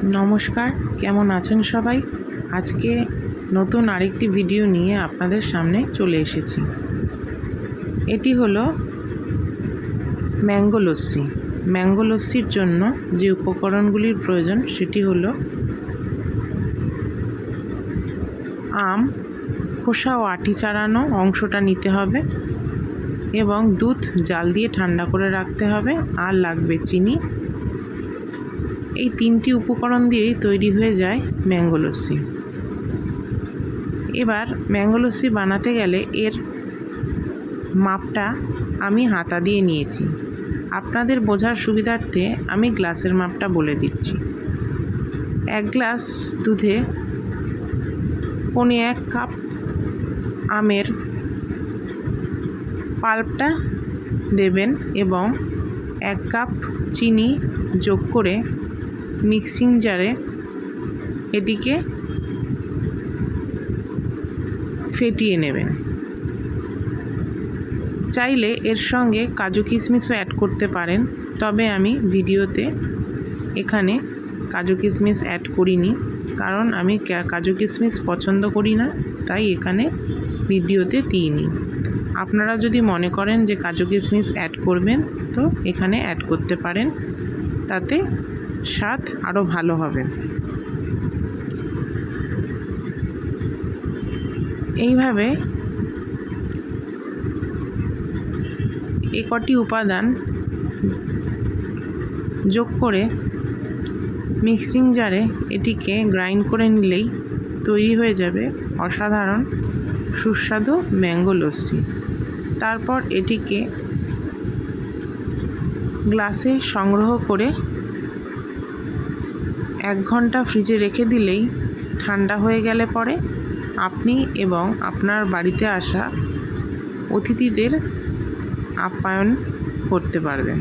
নমস্কার, কেমন আছেন সবাই? আজকে নতুন আরেকটি ভিডিও নিয়ে আপনাদের সামনে চলে এসেছি। এটি হলো ম্যাঙ্গো লস্যি। ম্যাঙ্গো লস্যির জন্য যে উপকরণগুলির প্রয়োজন সেটি হলো আম, খোসা ও আটি ছাড়ানো অংশটা নিতে হবে এবং দুধ জাল দিয়ে ঠান্ডা করে রাখতে হবে, আর লাগবে চিনি। এই তিনটি উপকরণ দিয়েই তৈরি হয়ে যায় ম্যাঙ্গো লস্যি। এবার ম্যাঙ্গো লস্যি বানাতে গেলে এর মাপটা আমি হাতা দিয়ে নিয়েছি। আপনাদের বোঝার সুবিধার্থে আমি গ্লাসের মাপটা বলে দিচ্ছি। 1 গ্লাস দুধে 1.25 কাপ আমের পাল্পটা দেবেন এবং 1 কাপ চিনি যোগ করে মিক্সিং জারে এটিকে ফেটিয়ে নেবেন। চাইলে এর সঙ্গে কাজু কিশমিশও অ্যাড করতে পারেন, তবে আমি ভিডিওতে এখানে কাজু কিশমিশ অ্যাড করিনি, কারণ আমি কাজু কিশমিশ পছন্দ করি না, তাই এখানে ভিডিওতে দিইনি। আপনারা যদি মনে করেন যে কাজু কিশমিশ অ্যাড করবেন তো এখানে অ্যাড করতে পারেন, তাতে স্বাদ আরও ভালো হবে। এইভাবে কটি উপাদান যোগ করে মিক্সিং জারে এটিকে গ্রাইন্ড করে নিলেই তৈরি হয়ে যাবে অসাধারণ সুস্বাদু ম্যাঙ্গো লস্যি। তারপর এটিকে গ্লাসে সংগ্রহ করে 1 ঘন্টা ফ্রিজে রেখে দিলেই ঠান্ডা হয়ে গেলে পরে আপনি এবং আপনার বাড়িতে আসা অতিথিদের আপ্যায়ন করতে পারবেন।